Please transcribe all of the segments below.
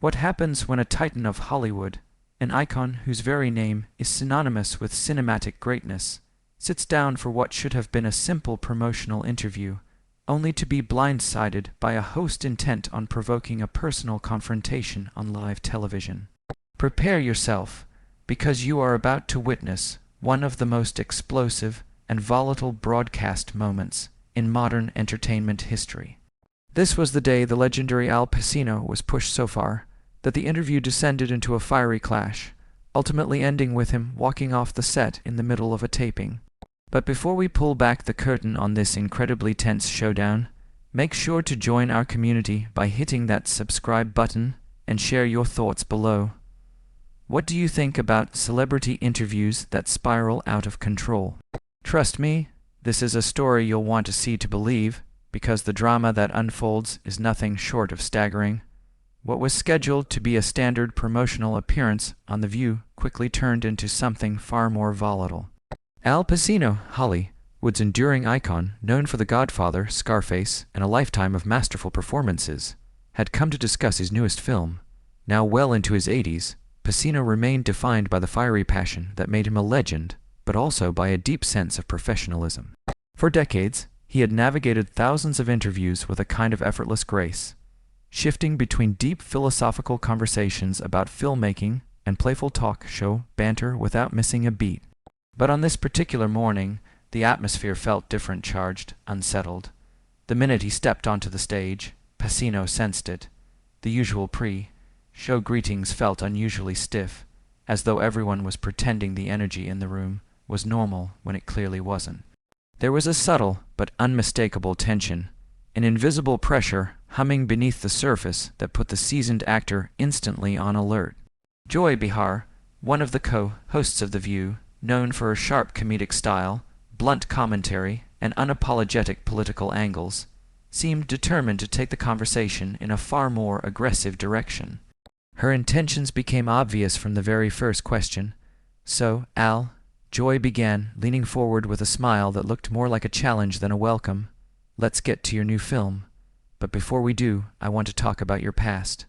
What happens when a titan of Hollywood, an icon whose very name is synonymous with cinematic greatness, sits down for what should have been a simple promotional interview, only to be blindsided by a host intent on provoking a personal confrontation on live television? Prepare yourself, because you are about to witness one of the most explosive and volatile broadcast moments in modern entertainment history. This was the day the legendary Al Pacino was pushed so far that the interview descended into a fiery clash, ultimately ending with him walking off the set in the middle of a taping. But before we pull back the curtain on this incredibly tense showdown, make sure to join our community by hitting that subscribe button and share your thoughts below. What do you think about celebrity interviews that spiral out of control? Trust me, this is a story you'll want to see to believe, because the drama that unfolds is nothing short of staggering. What was scheduled to be a standard promotional appearance on The View quickly turned into something far more volatile. Al Pacino, Hollywood's enduring icon, known for The Godfather, Scarface, and a lifetime of masterful performances, had come to discuss his newest film. Now well into his 80s, Pacino remained defined by the fiery passion that made him a legend, but also by a deep sense of professionalism. For decades, he had navigated thousands of interviews with a kind of effortless grace, shifting between deep philosophical conversations about filmmaking and playful talk show banter without missing a beat. But on this particular morning, the atmosphere felt different, charged, unsettled. The minute he stepped onto the stage, Pacino sensed it. The usual pre-show greetings felt unusually stiff, as though everyone was pretending the energy in the room was normal when it clearly wasn't. There was a subtle but unmistakable tension, an invisible pressure humming beneath the surface that put the seasoned actor instantly on alert. Joy Behar, one of the co-hosts of The View, known for her sharp comedic style, blunt commentary, and unapologetic political angles, seemed determined to take the conversation in a far more aggressive direction. Her intentions became obvious from the very first question. "So, Al," Joy began, leaning forward with a smile that looked more like a challenge than a welcome, "let's get to your new film. But before we do, I want to talk about your past."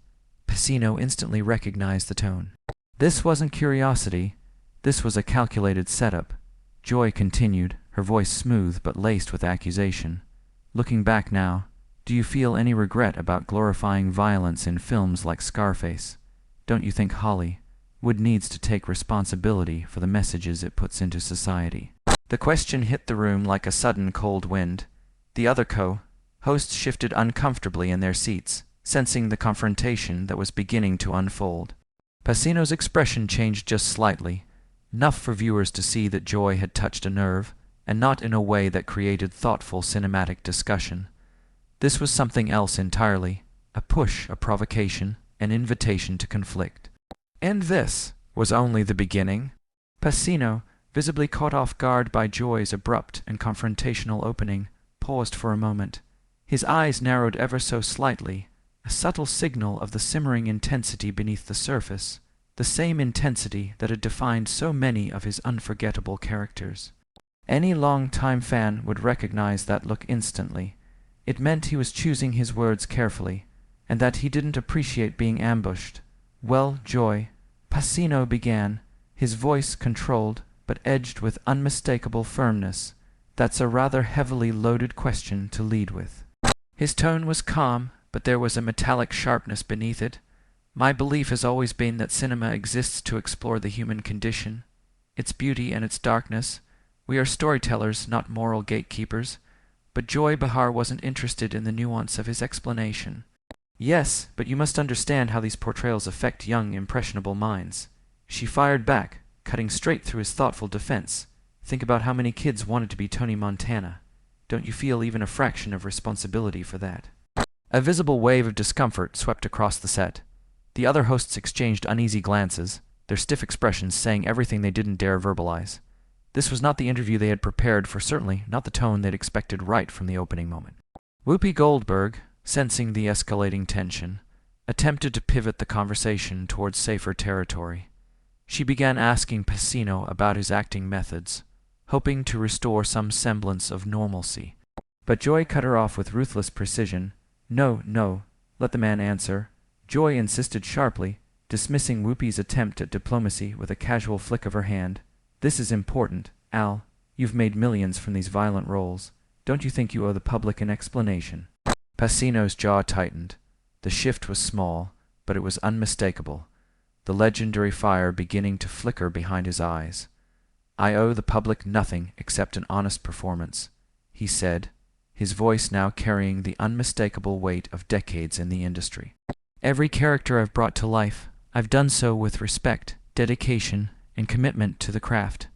Pacino instantly recognized the tone. This wasn't curiosity. This was a calculated setup. Joy continued, her voice smooth but laced with accusation. "Looking back now, do you feel any regret about glorifying violence in films like Scarface? Don't you think Hollywood needs to take responsibility for the messages it puts into society?" The question hit the room like a sudden cold wind. The other co-hosts shifted uncomfortably in their seats, sensing the confrontation that was beginning to unfold. Pacino's expression changed just slightly, enough for viewers to see that Joy had touched a nerve, and not in a way that created thoughtful cinematic discussion. This was something else entirely, a push, a provocation, an invitation to conflict. And this was only the beginning. Pacino, visibly caught off guard by Joy's abrupt and confrontational opening, paused for a moment. His eyes narrowed ever so slightly, a subtle signal of the simmering intensity beneath the surface, the same intensity that had defined so many of his unforgettable characters. Any long-time fan would recognize that look instantly. It meant he was choosing his words carefully, and that he didn't appreciate being ambushed. "Well, Joy," Pacino began, his voice controlled but edged with unmistakable firmness, "that's a rather heavily loaded question to lead with." His tone was calm, but there was a metallic sharpness beneath it. "My belief has always been that cinema exists to explore the human condition, its beauty and its darkness. We are storytellers, not moral gatekeepers." But Joy Behar wasn't interested in the nuance of his explanation. "Yes, but you must understand how these portrayals affect young, impressionable minds." She fired back, cutting straight through his thoughtful defense. "Think about how many kids wanted to be Tony Montana. Don't you feel even a fraction of responsibility for that?" A visible wave of discomfort swept across the set. The other hosts exchanged uneasy glances, their stiff expressions saying everything they didn't dare verbalize. This was not the interview they had prepared for, certainly not the tone they'd expected right from the opening moment. Whoopi Goldberg, sensing the escalating tension, attempted to pivot the conversation towards safer territory. She began asking Pacino about his acting methods, hoping to restore some semblance of normalcy. But Joy cut her off with ruthless precision. "No, no, let the man answer. Joy insisted sharply, dismissing Whoopi's attempt at diplomacy with a casual flick of her hand. This is important, Al. You've made millions from these violent roles. Don't you think you owe the public an explanation? Pacino's jaw tightened. The shift was small, but it was unmistakable, the legendary fire beginning to flicker behind his eyes. I owe the public nothing except an honest performance, he said, his voice now carrying the unmistakable weight of decades in the industry. Every character I've brought to life, I've done so with respect, dedication, and commitment to the craft.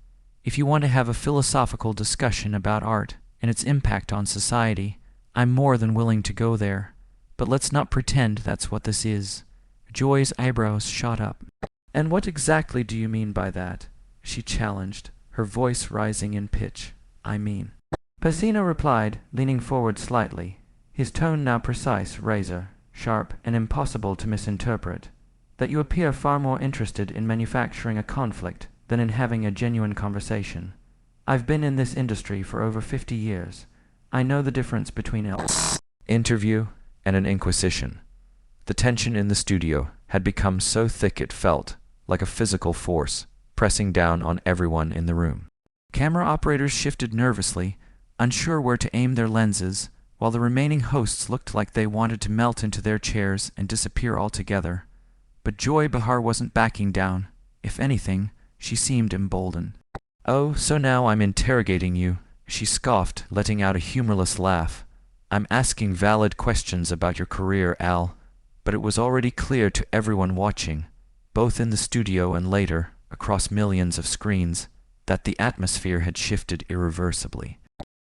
If you want to have a philosophical discussion about art and its impact on society, I'm more than willing to go there. But let's not pretend that's what this is. Joy's eyebrows shot up. And what exactly do you mean by that? She challenged, her voice rising in pitch. I mean. Pacino replied, leaning forward slightly, his tone now precise, razor, sharp, and impossible to misinterpret, that you appear far more interested in manufacturing a conflict than in having a genuine conversation. I've been in this industry for over 50 years. I know the difference between an interview and an inquisition. The tension in the studio had become so thick it felt like a physical force pressing down on everyone in the room. Camera operators shifted nervously, unsure where to aim their lenses, while the remaining hosts looked like they wanted to melt into their chairs and disappear altogether. But Joy Behar wasn't backing down. If anything, she seemed emboldened. Oh, so now I'm interrogating you, she scoffed, letting out a humorless laugh. I'm asking valid questions about your career, Al. But it was already clear to everyone watching, both in the studio and later, across millions of screens, that the atmosphere had shifted irreversibly.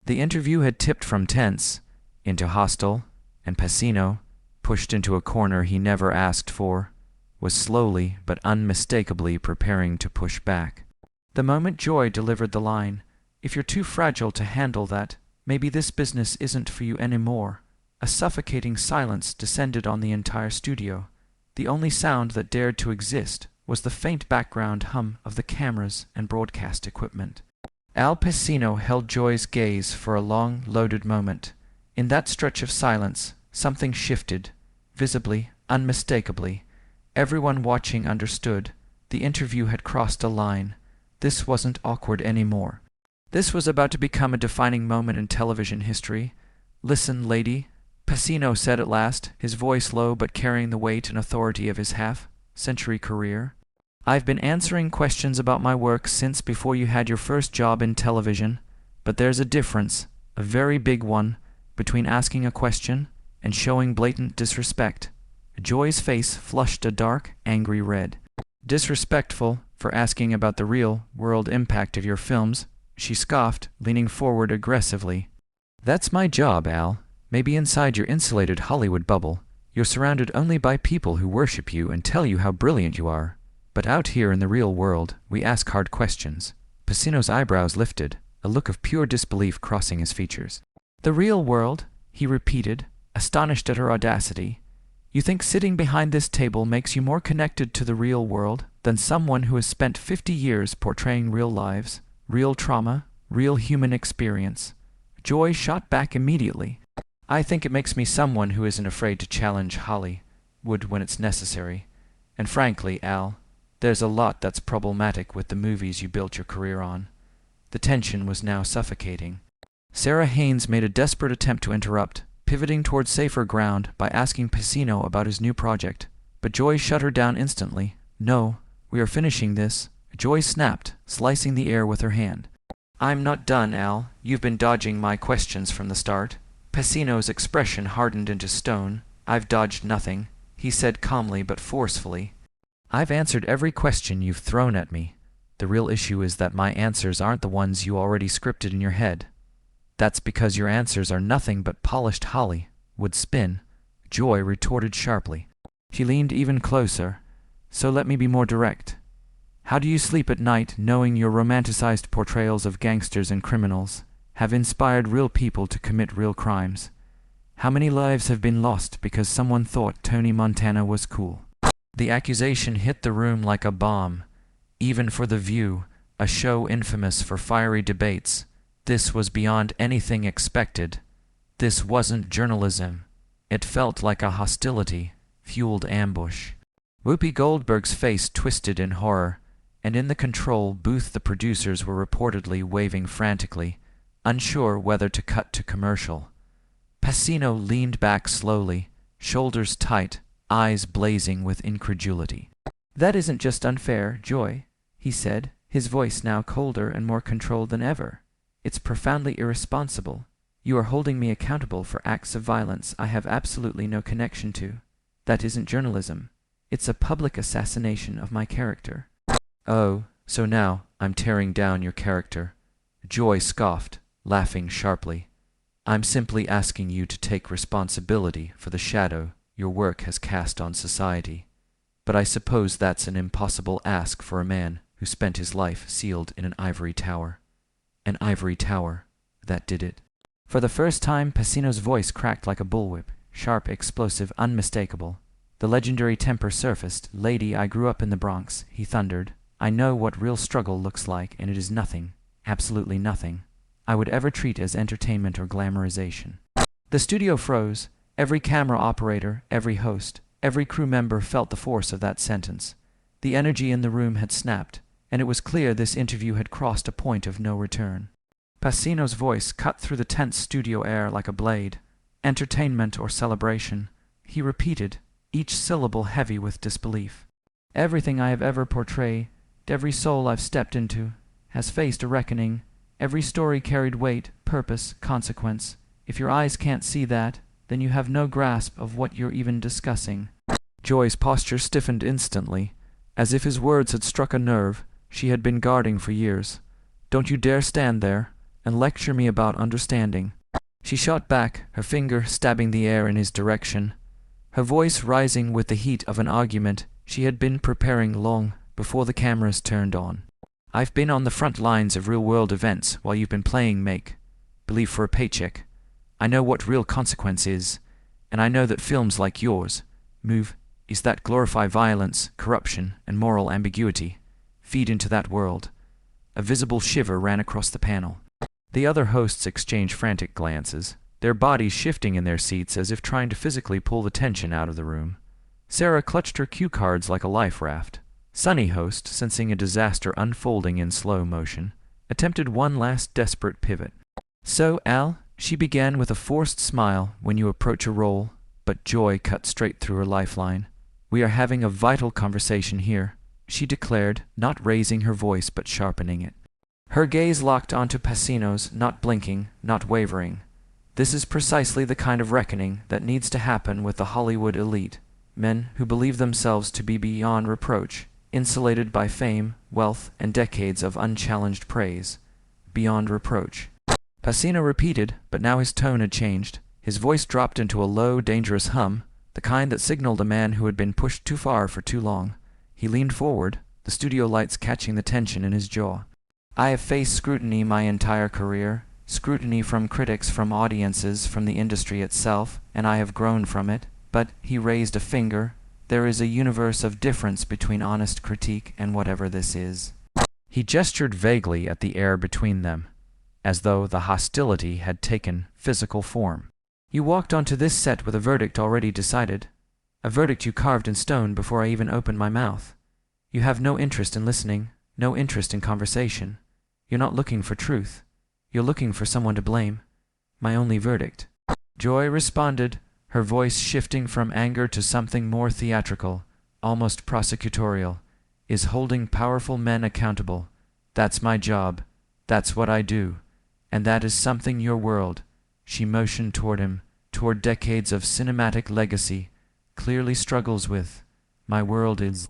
The interview had tipped from tense into hostile, and Pacino, pushed into a corner he never asked for, was slowly but unmistakably preparing to push back. The moment Joy delivered the line, "If you're too fragile to handle that, maybe this business isn't for you anymore," a suffocating silence descended on the entire studio. The only sound that dared to exist was the faint background hum of the cameras and broadcast equipment. Al Pacino held Joy's gaze for a long, loaded moment. In that stretch of silence, something shifted, visibly, unmistakably. Everyone watching understood. The interview had crossed a line. This wasn't awkward anymore. This was about to become a defining moment in television history. "Listen, lady," Pacino said at last, his voice low but carrying the weight and authority of his half-century career. "I've been answering questions about my work since before you had your first job in television, but there's a difference, a very big one, between asking a question and showing blatant disrespect." Joy's face flushed a dark, angry red. "Disrespectful for asking about the real-world impact of your films," she scoffed, leaning forward aggressively. "That's my job, Al. Maybe inside your insulated Hollywood bubble, you're surrounded only by people who worship you and tell you how brilliant you are. But out here in the real world, we ask hard questions." Pacino's eyebrows lifted, a look of pure disbelief crossing his features. "The real world?" he repeated, astonished at her audacity. "You think sitting behind this table makes you more connected to the real world than someone who has spent 50 years portraying real lives, real trauma, real human experience?" Joy shot back immediately. "I think it makes me someone who isn't afraid to challenge Hollywood when it's necessary. And frankly, Al, there's a lot that's problematic with the movies you built your career on." The tension was now suffocating. Sarah Haynes made a desperate attempt to interrupt, pivoting toward safer ground by asking Pacino about his new project. But Joy shut her down instantly. "No, we are finishing this," Joy snapped, slicing the air with her hand. "I'm not done, Al. You've been dodging my questions from the start." Pacino's expression hardened into stone. "I've dodged nothing," he said calmly but forcefully. "I've answered every question you've thrown at me. The real issue is that my answers aren't the ones you already scripted in your head. That's because your answers are nothing but polished Hollywood spin," Joy retorted sharply. She leaned even closer. "So let me be more direct. How do you sleep at night knowing your romanticized portrayals of gangsters and criminals have inspired real people to commit real crimes? How many lives have been lost because someone thought Tony Montana was cool?" The accusation hit the room like a bomb. Even for The View, a show infamous for fiery debates, this was beyond anything expected. This wasn't journalism. It felt like a hostility, fueled ambush. Whoopi Goldberg's face twisted in horror, and in the control booth the producers were reportedly waving frantically, unsure whether to cut to commercial. Pacino leaned back slowly, shoulders tight, eyes blazing with incredulity. "That isn't just unfair, Joy," he said, his voice now colder and more controlled than ever. "It's profoundly irresponsible. You are holding me accountable for acts of violence I have absolutely no connection to. That isn't journalism. It's a public assassination of my character." "Oh, so now I'm tearing down your character," Joy scoffed, laughing sharply. "I'm simply asking you to take responsibility for the shadow your work has cast on society. But I suppose that's an impossible ask for a man who spent his life sealed in an ivory tower. An ivory tower, that did it." For the first time, Pacino's voice cracked like a bullwhip, sharp, explosive, unmistakable. The legendary temper surfaced. "Lady, I grew up in the Bronx," he thundered. "I know what real struggle looks like, and it is nothing, absolutely nothing, I would ever treat as entertainment or glamorization." The studio froze. Every camera operator, every host, every crew member felt the force of that sentence. The energy in the room had snapped, and it was clear this interview had crossed a point of no return. Pacino's voice cut through the tense studio air like a blade. "Entertainment or celebration," he repeated, each syllable heavy with disbelief. "Everything I have ever portrayed, every soul I've stepped into, has faced a reckoning. Every story carried weight, purpose, consequence. If your eyes can't see that, then you have no grasp of what you're even discussing." Joy's posture stiffened instantly, as if his words had struck a nerve she had been guarding for years. "Don't you dare stand there and lecture me about understanding." She shot back, her finger stabbing the air in his direction, her voice rising with the heat of an argument she had been preparing long before the cameras turned on. "I've been on the front lines of real-world events while you've been playing make-believe for a paycheck. I know what real consequence is, and I know that films like yours is that glorify violence, corruption, and moral ambiguity, feed into that world." A visible shiver ran across the panel. The other hosts exchanged frantic glances, their bodies shifting in their seats as if trying to physically pull the tension out of the room. Sarah clutched her cue cards like a life raft. Sunny host, sensing a disaster unfolding in slow motion, attempted one last desperate pivot. "So, Al," she began with a forced smile, "when you approach a role," but Joy cut straight through her lifeline. "We are having a vital conversation here," she declared, not raising her voice but sharpening it. Her gaze locked onto Pacino's, not blinking, not wavering. "This is precisely the kind of reckoning that needs to happen with the Hollywood elite, men who believe themselves to be beyond reproach, insulated by fame, wealth, and decades of unchallenged praise. Beyond reproach." Pacino repeated, but now his tone had changed. His voice dropped into a low, dangerous hum, the kind that signaled a man who had been pushed too far for too long. He leaned forward, the studio lights catching the tension in his jaw. "I have faced scrutiny my entire career, scrutiny from critics, from audiences, from the industry itself, and I have grown from it. But," he raised a finger, "there is a universe of difference between honest critique and whatever this is." He gestured vaguely at the air between them, as though the hostility had taken physical form. "You walked onto this set with a verdict already decided, a verdict you carved in stone before I even opened my mouth. You have no interest in listening, no interest in conversation. You're not looking for truth. You're looking for someone to blame. My only verdict." Joy responded, her voice shifting from anger to something more theatrical, almost prosecutorial, "is holding powerful men accountable. That's my job. That's what I do. And that is something your world," she motioned toward him, toward decades of cinematic legacy, "clearly struggles with. My world is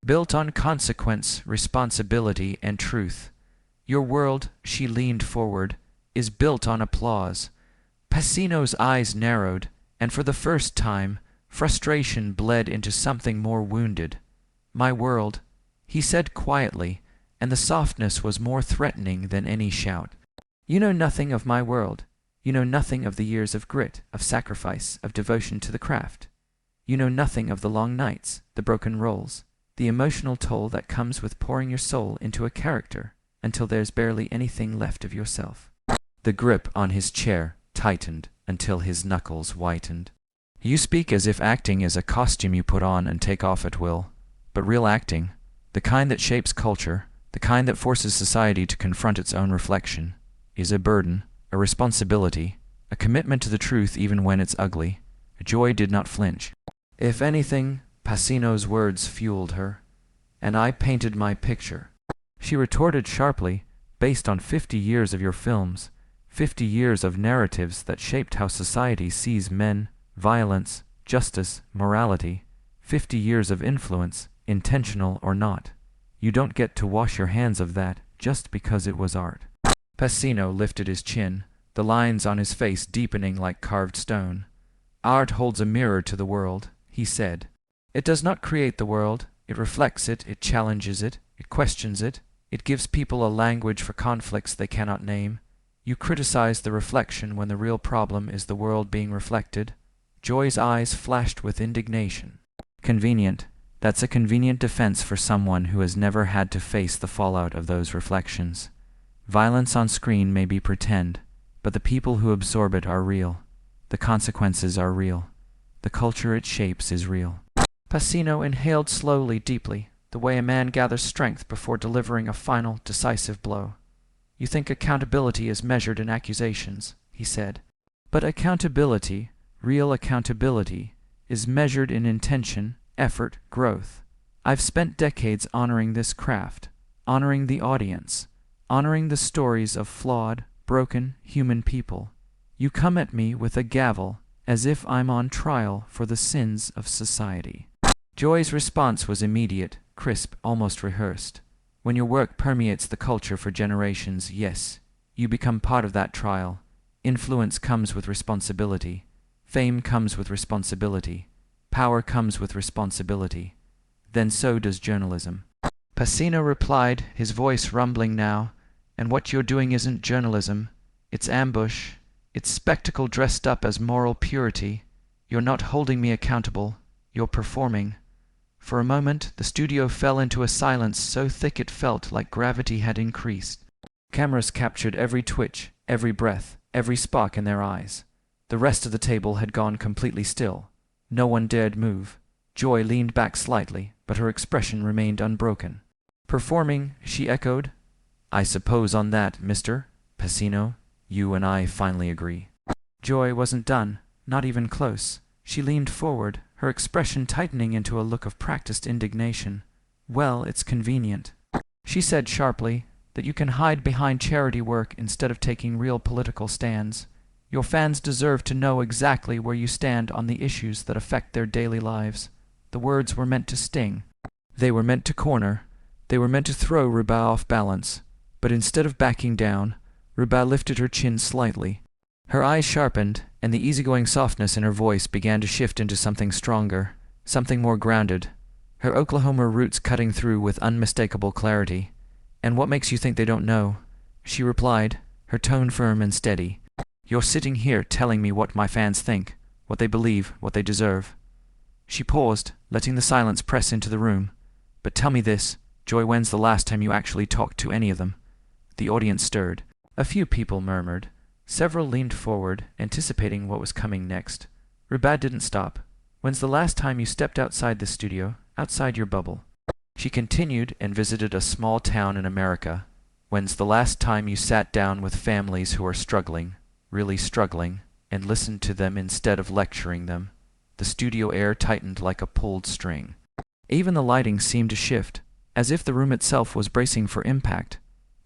built on consequence, responsibility, and truth. Your world," she leaned forward, "is built on applause." Pacino's eyes narrowed, and for the first time, frustration bled into something more wounded. "My world," he said quietly, and the softness was more threatening than any shout. "You know nothing of my world. You know nothing of the years of grit, of sacrifice, of devotion to the craft. You know nothing of the long nights, the broken roles, the emotional toll that comes with pouring your soul into a character until there's barely anything left of yourself." The grip on his chair tightened until his knuckles whitened. You speak as if acting is a costume you put on and take off at will. But real acting, the kind that shapes culture, the kind that forces society to confront its own reflection, is a burden, a responsibility, a commitment to the truth even when it's ugly. Joy did not flinch. If anything, Pacino's words fueled her. And I painted my picture. She retorted sharply, based on 50 years of your films, 50 years of narratives that shaped how society sees men, violence, justice, morality, 50 years of influence, intentional or not. You don't get to wash your hands of that just because it was art. Pacino lifted his chin, the lines on his face deepening like carved stone. Art holds a mirror to the world, he said. It does not create the world, it reflects it, it challenges it, it questions it, it gives people a language for conflicts they cannot name. You criticize the reflection when the real problem is the world being reflected. Joy's eyes flashed with indignation. Convenient. That's a convenient defense for someone who has never had to face the fallout of those reflections. Violence on screen may be pretend, but the people who absorb it are real. The consequences are real. The culture it shapes is real. Pacino inhaled slowly, deeply, the way a man gathers strength before delivering a final, decisive blow. You think accountability is measured in accusations, he said. But accountability, real accountability, is measured in intention, effort, growth. I've spent decades honoring this craft, honoring the audience, honoring the stories of flawed, broken, human people. You come at me with a gavel, as if I'm on trial for the sins of society. Joy's response was immediate, crisp, almost rehearsed. When your work permeates the culture for generations, yes, you become part of that trial. Influence comes with responsibility. Fame comes with responsibility. Power comes with responsibility. Then so does journalism. Pacino replied, his voice rumbling now, and what you're doing isn't journalism. It's ambush. It's spectacle dressed up as moral purity. You're not holding me accountable. You're performing. For a moment, the studio fell into a silence so thick it felt like gravity had increased. Cameras captured every twitch, every breath, every spark in their eyes. The rest of the table had gone completely still. No one dared move. Joy leaned back slightly, but her expression remained unbroken. Performing, she echoed. I suppose on that, Mr. Pacino, you and I finally agree. Joy wasn't done, not even close. She leaned forward, her expression tightening into a look of practiced indignation. Well, it's convenient, she said sharply, that you can hide behind charity work instead of taking real political stands. Your fans deserve to know exactly where you stand on the issues that affect their daily lives. The words were meant to sting. They were meant to corner. They were meant to throw Ruba off balance. But instead of backing down, Ruba lifted her chin slightly. Her eyes sharpened, and the easygoing softness in her voice began to shift into something stronger, something more grounded, her Oklahoma roots cutting through with unmistakable clarity. And what makes you think they don't know? She replied, her tone firm and steady. You're sitting here telling me what my fans think, what they believe, what they deserve. She paused, letting the silence press into the room. But tell me this, Joy, when's the last time you actually talked to any of them? The audience stirred. A few people murmured. Several leaned forward, anticipating what was coming next. Ruba didn't stop. When's the last time you stepped outside the studio, outside your bubble? She continued and visited a small town in America. When's the last time you sat down with families who are struggling, really struggling, and listened to them instead of lecturing them? The studio air tightened like a pulled string. Even the lighting seemed to shift, as if the room itself was bracing for impact.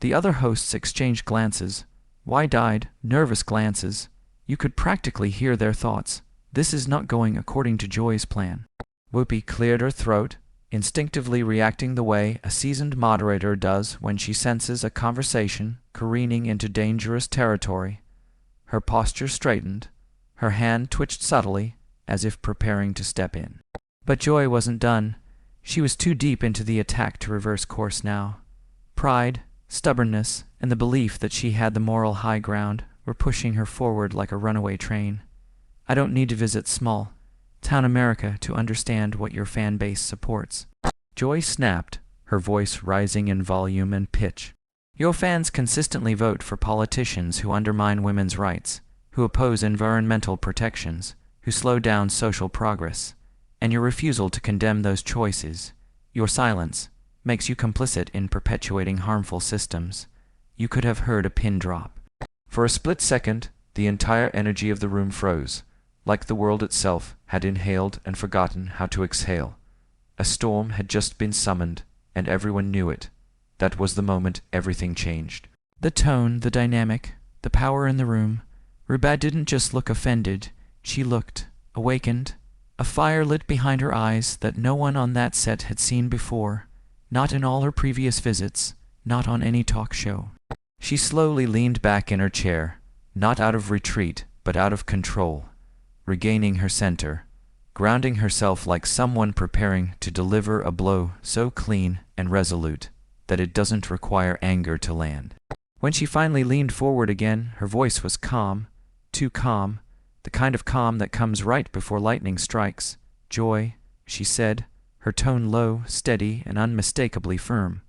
The other hosts exchanged glances, wide-eyed, nervous glances. You could practically hear their thoughts. This is not going according to Joy's plan. Whoopi cleared her throat, instinctively reacting the way a seasoned moderator does when she senses a conversation careening into dangerous territory. Her posture straightened. Her hand twitched subtly, as if preparing to step in. But Joy wasn't done. She was too deep into the attack to reverse course now. Pride, stubbornness, and the belief that she had the moral high ground were pushing her forward like a runaway train. I don't need to visit small town America to understand what your fan base supports. Joy snapped, her voice rising in volume and pitch. Your fans consistently vote for politicians who undermine women's rights, who oppose environmental protections, who slow down social progress, and your refusal to condemn those choices, your silence, makes you complicit in perpetuating harmful systems. You could have heard a pin drop. For a split second, the entire energy of the room froze, like the world itself had inhaled and forgotten how to exhale. A storm had just been summoned, and everyone knew it. That was the moment everything changed. The tone, the dynamic, the power in the room. Ruba didn't just look offended, she looked awakened. A fire lit behind her eyes that no one on that set had seen before, not in all her previous visits, not on any talk show. She slowly leaned back in her chair, not out of retreat, but out of control, regaining her center, grounding herself like someone preparing to deliver a blow so clean and resolute that it doesn't require anger to land. When she finally leaned forward again, her voice was calm, too calm, the kind of calm that comes right before lightning strikes. "Joy," she said, her tone low, steady, and unmistakably firm.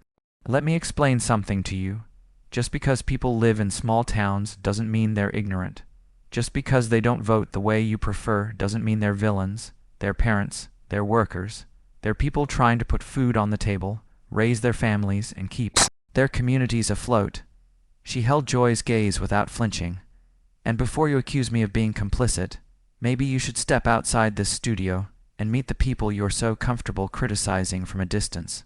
"Let me explain something to you. Just because people live in small towns doesn't mean they're ignorant. Just because they don't vote the way you prefer doesn't mean they're villains. They're parents, they're workers, they're people trying to put food on the table, raise their families, and keep their communities afloat." She held Joy's gaze without flinching. "And before you accuse me of being complicit, maybe you should step outside this studio and meet the people you're so comfortable criticizing from a distance."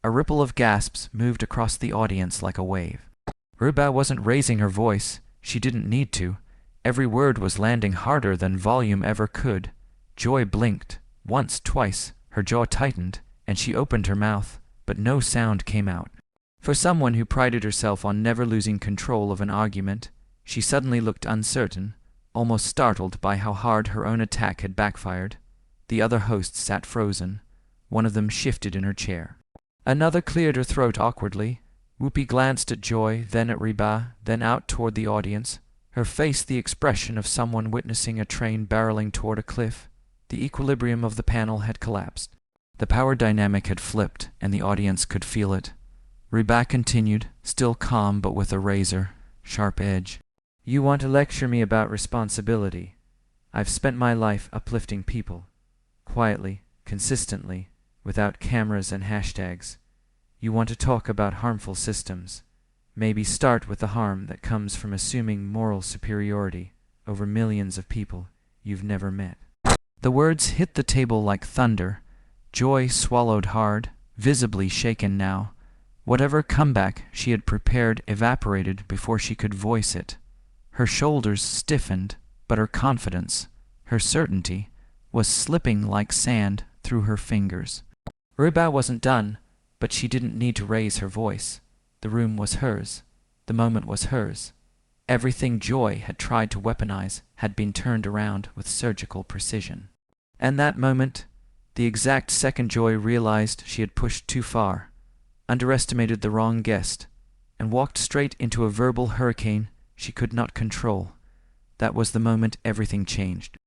A ripple of gasps moved across the audience like a wave. Ruba wasn't raising her voice. She didn't need to. Every word was landing harder than volume ever could. Joy blinked. Once, twice, her jaw tightened, and she opened her mouth, but no sound came out. For someone who prided herself on never losing control of an argument, she suddenly looked uncertain, almost startled by how hard her own attack had backfired. The other hosts sat frozen. One of them shifted in her chair. Another cleared her throat awkwardly. Whoopi glanced at Joy, then at Reba, then out toward the audience, her face the expression of someone witnessing a train barreling toward a cliff. The equilibrium of the panel had collapsed. The power dynamic had flipped, and the audience could feel it. Reba continued, still calm but with a razor-sharp edge. "You want to lecture me about responsibility. I've spent my life uplifting people. Quietly, consistently, without cameras and hashtags. You want to talk about harmful systems. Maybe start with the harm that comes from assuming moral superiority over millions of people you've never met." The words hit the table like thunder. Joy swallowed hard, visibly shaken now. Whatever comeback she had prepared evaporated before she could voice it. Her shoulders stiffened, but her confidence, her certainty, was slipping like sand through her fingers. Ruba wasn't done, but she didn't need to raise her voice. The room was hers. The moment was hers. Everything Joy had tried to weaponize had been turned around with surgical precision. And that moment, the exact second Joy realized she had pushed too far, underestimated the wrong guest, and walked straight into a verbal hurricane she could not control, that was the moment everything changed.